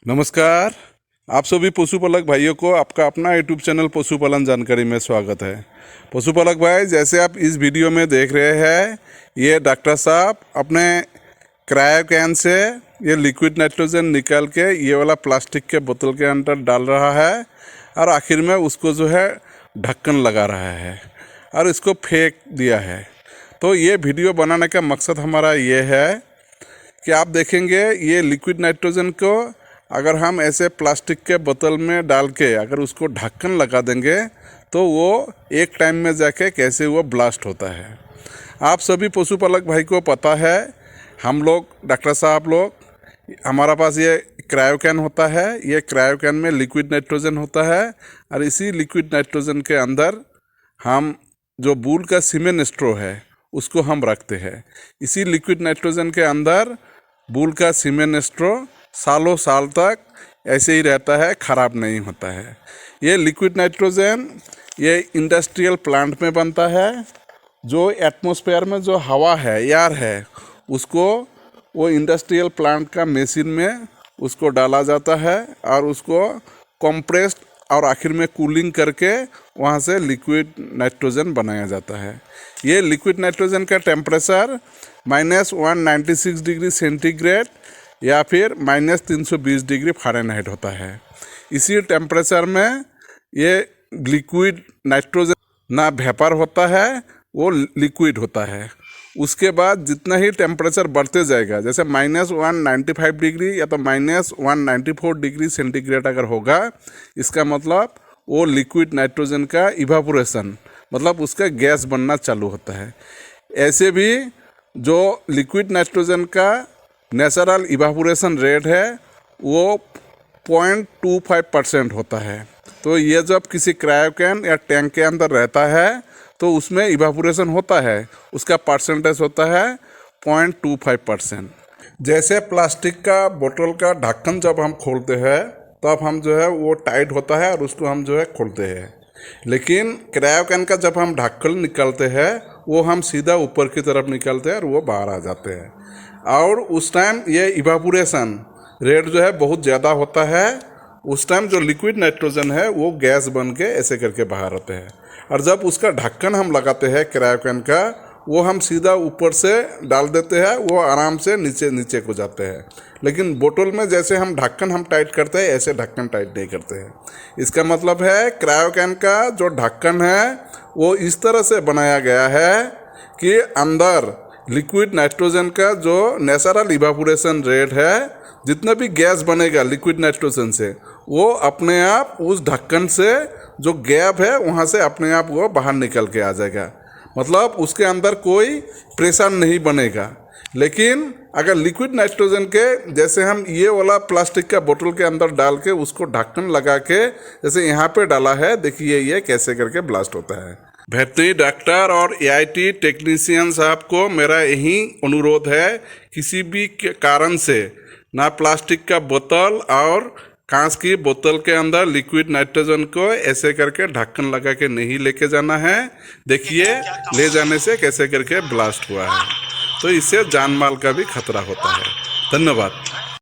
नमस्कार। आप सभी पशुपालक भाइयों को आपका अपना यूट्यूब चैनल पशुपालन जानकारी में स्वागत है। पशुपालक भाई, जैसे आप इस वीडियो में देख रहे हैं, ये डॉक्टर साहब अपने क्रायो कैन से ये लिक्विड नाइट्रोजन निकाल के ये वाला प्लास्टिक के बोतल के अंदर डाल रहा है और आखिर में उसको जो है ढक्कन लगा रहा है और इसको फेंक दिया है। तो ये वीडियो बनाने का मकसद हमारा ये है कि आप देखेंगे ये लिक्विड नाइट्रोजन को अगर हम ऐसे प्लास्टिक के बोतल में डाल के अगर उसको ढक्कन लगा देंगे तो वो एक टाइम में जाके कैसे वो ब्लास्ट होता है। आप सभी पशुपालक भाई को पता है, हम लोग डॉक्टर साहब लोग हमारा पास ये क्रायो कैन होता है। ये क्रायो कैन में लिक्विड नाइट्रोजन होता है और इसी लिक्विड नाइट्रोजन के अंदर हम जो बूल का सीमेन स्ट्रो है उसको हम रखते हैं। इसी लिक्विड नाइट्रोजन के अंदर बूल का सीमेन स्ट्रो सालों साल तक ऐसे ही रहता है, ख़राब नहीं होता है। ये लिक्विड नाइट्रोजन ये इंडस्ट्रियल प्लांट में बनता है। जो एटमॉस्फेयर में जो हवा है, एयर है, उसको वो इंडस्ट्रियल प्लांट का मशीन में उसको डाला जाता है और उसको कंप्रेस्ड और आखिर में कूलिंग करके वहाँ से लिक्विड नाइट्रोजन बनाया जाता है। ये लिक्विड नाइट्रोजन का टेम्परेचर -196 डिग्री सेंटीग्रेड या फिर -320 डिग्री फ़ारेनहाइट होता है। इसी टेम्परेचर में ये लिक्विड नाइट्रोजन ना वेपर होता है, वो लिक्विड होता है। उसके बाद जितना ही टेम्परेचर बढ़ते जाएगा, जैसे -195 डिग्री या तो -194 डिग्री सेंटीग्रेड अगर होगा, इसका मतलब वो लिक्विड नाइट्रोजन का इवापोरेशन मतलब उसका गैस बनना चालू होता है। ऐसे भी जो लिक्विड नाइट्रोजन का नेचुरल इवापोरेशन रेट है वो 0.25% होता है। तो ये जब किसी क्रायो कैन या टैंक के अंदर रहता है तो उसमें इवापोरेशन होता है, उसका परसेंटेज होता है 0.25%। जैसे प्लास्टिक का बोतल का ढक्कन जब हम खोलते हैं तब हम जो है वो टाइट होता है और उसको हम जो है खोलते हैं, लेकिन क्रायो कैन का जब हम ढक्कन निकालते हैं वो हम सीधा ऊपर की तरफ निकालते हैं और वो बाहर आ जाते हैं। और उस टाइम ये इवापोरेशन रेट जो है बहुत ज़्यादा होता है। उस टाइम जो लिक्विड नाइट्रोजन है वो गैस बन के ऐसे करके बाहर आते हैं। और जब उसका ढक्कन हम लगाते हैं क्रायो कैन का, वो हम सीधा ऊपर से डाल देते हैं, वो आराम से नीचे नीचे को जाते हैं। लेकिन बोतल में जैसे हम ढक्कन हम टाइट करते हैं, ऐसे ढक्कन टाइट नहीं करते हैं। इसका मतलब है क्रायो कैन का जो ढक्कन है वो इस तरह से बनाया गया है कि अंदर लिक्विड नाइट्रोजन का जो नेचुरल इवापोरेशन रेट है, जितना भी गैस बनेगा लिक्विड नाइट्रोजन से, वो अपने आप उस ढक्कन से जो गैप है वहाँ से अपने आप वो बाहर निकल के आ जाएगा। मतलब उसके अंदर कोई प्रेशर नहीं बनेगा। लेकिन अगर लिक्विड नाइट्रोजन के जैसे हम ये वाला प्लास्टिक का बोतल के अंदर डाल के उसको ढक्कन लगा के जैसे यहाँ पे डाला है, देखिए ये कैसे करके ब्लास्ट होता है। वेटरनरी डॉक्टर और एआईटी टेक्नीशियन साहब को मेरा यही अनुरोध है, किसी भी कारण से ना प्लास्टिक का बोतल और कांच की बोतल के अंदर लिक्विड नाइट्रोजन को ऐसे करके ढक्कन लगा के नहीं लेके जाना है। देखिए ले जाने से कैसे करके ब्लास्ट हुआ है, तो इससे जान माल का भी खतरा होता है। धन्यवाद।